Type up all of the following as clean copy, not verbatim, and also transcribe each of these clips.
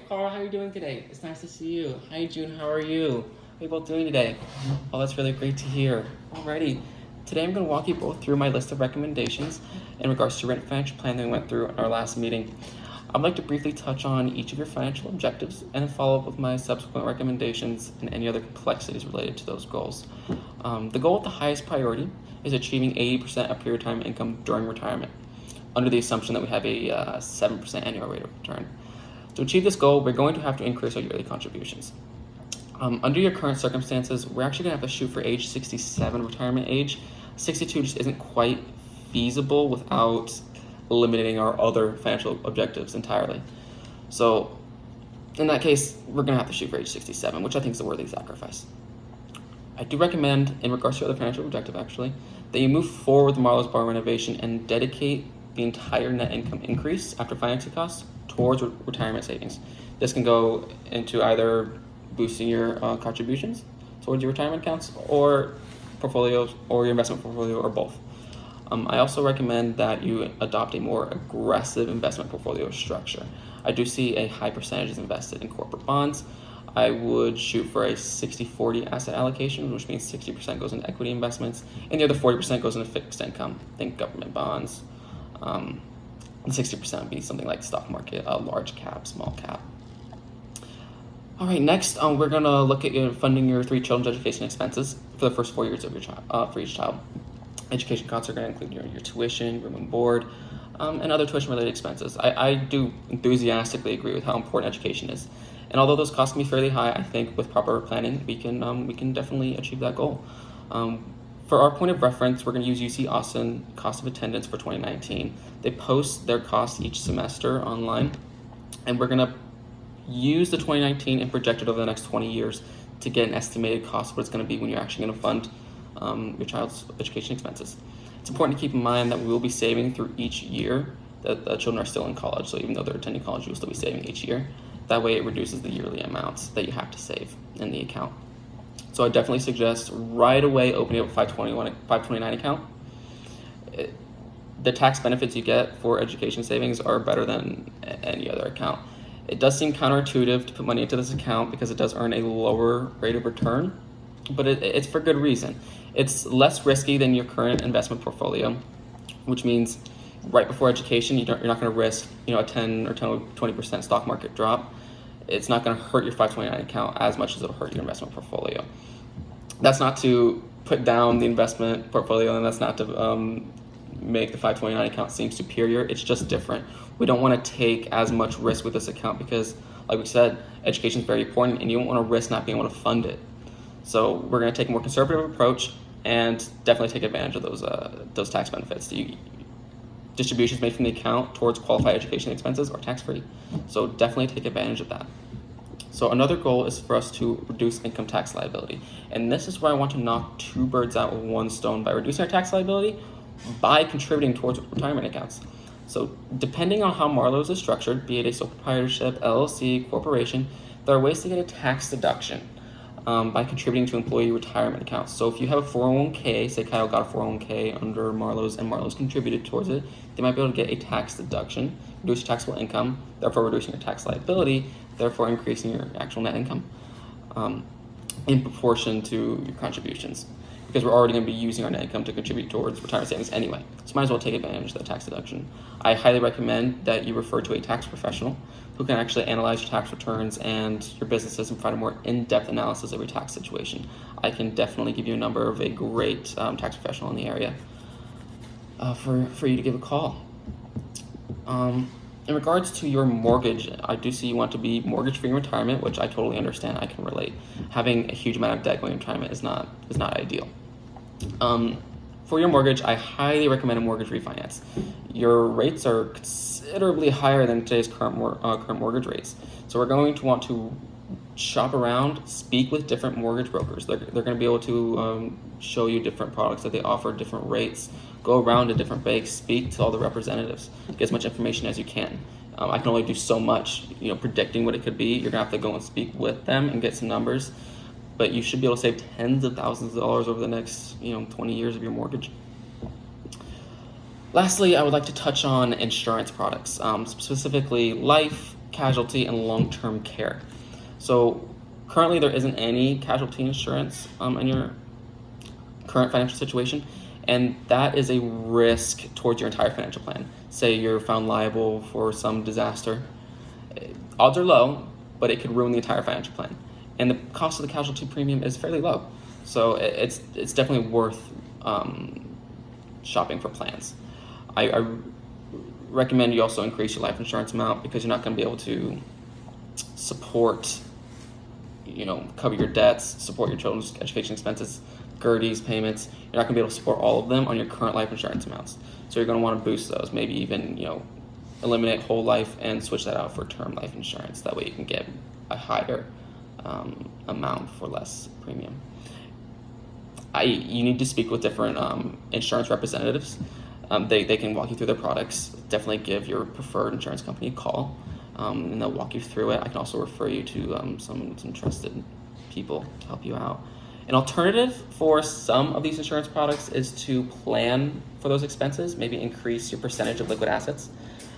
Carl, how are you doing today? It's nice to see you. Hi, June, how are you? How are you both doing today? Oh, that's really great to hear. Alrighty, today I'm going to walk you both through my list of recommendations in regards to your financial plan that we went through in our last meeting. I'd like to briefly touch on each of your financial objectives and then follow up with my subsequent recommendations and any other complexities related to those goals. The goal with the highest priority is achieving 80% of pre-retirement income during retirement, under the assumption that we have a 7% annual rate of return. To achieve this goal, we're going to have to increase our yearly contributions. Under your current circumstances, we're actually going to have to shoot for age 67 retirement age. 62 just isn't quite feasible without eliminating our other financial objectives entirely. So in that case, we're going to have to shoot for age 67, which I think is a worthy sacrifice. I do recommend, in regards to your other financial objective actually, that you move forward with Marlowe's bar renovation and dedicate the entire net income increase after financing costs towards retirement savings. This can go into either boosting your contributions towards your retirement accounts or portfolios or your investment portfolio or both. I also recommend that you adopt a more aggressive investment portfolio structure. I do see a high percentage is invested in corporate bonds. I would shoot for a 60-40 asset allocation, which means 60% goes into equity investments and the other 40% goes into fixed income. Think government bonds. And 60% would be something like stock market, large cap, small cap. All right, next we're gonna look at funding your 3 children's education expenses for the first 4 years of your child, for each child. Education costs are gonna include your tuition, room and board, and other tuition-related expenses. I do enthusiastically agree with how important education is, and although those costs can be fairly high, I think with proper planning we can definitely achieve that goal. For our point of reference, we're going to use UC Austin cost of attendance for 2019. They post their costs each semester online, and we're going to use the 2019 and project it over the next 20 years to get an estimated cost of what it's going to be when you're actually going to fund your child's education expenses. It's important to keep in mind that we will be saving through each year that the children are still in college, so even though they're attending college, you'll still be saving each year. That way it reduces the yearly amounts that you have to save in the account. So I definitely suggest right away opening up a 529 account. The tax benefits you get for education savings are better than any other account. It does seem counterintuitive to put money into this account because it does earn a lower rate of return, but it's for good reason. It's less risky than your current investment portfolio, which means right before education, you're not going to risk a 10 or 20% stock market drop. It's not going to hurt your 529 account as much as it'll hurt your investment portfolio. That's not to put down the investment portfolio, and that's not to make the 529 account seem superior. It's just different. We don't want to take as much risk with this account because, like we said, education is very important, and you don't want to risk not being able to fund it. So we're going to take a more conservative approach and definitely take advantage of those tax benefits. Distributions made from the account towards qualified education expenses are tax-free, so definitely take advantage of that. So another goal is for us to reduce income tax liability, and this is where I want to knock 2 birds out with 1 stone by reducing our tax liability by contributing towards retirement accounts. So depending on how Marlowe's is structured, be it a sole proprietorship, LLC, corporation, there are ways to get a tax deduction by contributing to employee retirement accounts. So if you have a 401k, say Kyle got a 401k under Marlowe's and Marlowe's contributed towards it, they might be able to get a tax deduction, reduce your taxable income, therefore reducing your tax liability, therefore increasing your actual net income in proportion to your contributions, because we're already going to be using our net income to contribute towards retirement savings anyway. So might as well take advantage of the tax deduction. I highly recommend that you refer to a tax professional who can actually analyze your tax returns and your businesses and provide a more in-depth analysis of your tax situation. I can definitely give you a number of a great tax professional in the area for you to give a call. In regards to your mortgage, I do see you want to be mortgage-free in retirement, which I totally understand. I can relate. Having a huge amount of debt going into retirement is not ideal. For your mortgage, I highly recommend a mortgage refinance. Your rates are considerably higher than today's current mortgage rates. So we're going to want to shop around, speak with different mortgage brokers. They're going to be able to show you different products that they offer, different rates. Go around to different banks, speak to all the representatives, get as much information as you can. I can only do so much, predicting what it could be. You're gonna have to go and speak with them and get some numbers, but you should be able to save tens of thousands of dollars over the next, 20 years of your mortgage. Lastly, I would like to touch on insurance products, specifically life, casualty, and long-term care. So currently there isn't any casualty insurance in your current financial situation, and that is a risk towards your entire financial plan. Say you're found liable for some disaster. Odds are low, but it could ruin the entire financial plan. And the cost of the casualty premium is fairly low. So it's definitely worth shopping for plans. I recommend you also increase your life insurance amount, because you're not going to be able to support, cover your debts, support your children's education expenses, GERDIes, payments. You're not going to be able to support all of them on your current life insurance amounts. So you're going to want to boost those, maybe even, eliminate whole life and switch that out for term life insurance. That way you can get a higher amount for less premium. You need to speak with different insurance representatives. They can walk you through their products. Definitely give your preferred insurance company a call, and they'll walk you through it. I can also refer you to some trusted people to help you out. An alternative for some of these insurance products is to plan for those expenses, maybe increase your percentage of liquid assets.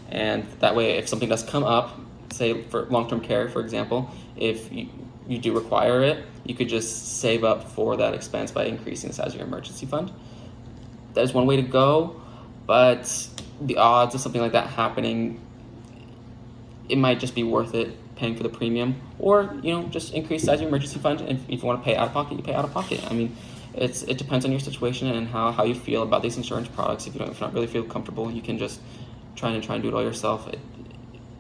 And that way, if something does come up, say for long-term care, for example, if you do require it, you could just save up for that expense by increasing the size of your emergency fund. That is one way to go, but the odds of something like that happening, it might just be worth it paying for the premium, or just increase the size of your emergency fund. And if you want to pay out of pocket, you pay out of pocket. I mean, it depends on your situation and how you feel about these insurance products. If you don't really feel comfortable, you can just try and do it all yourself.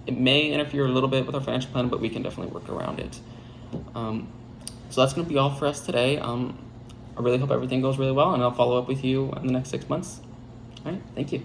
It may interfere a little bit with our financial plan, but we can definitely work around it. So that's going to be all for us today. I really hope everything goes really well, and I'll follow up with you in the next 6 months. All right, thank you.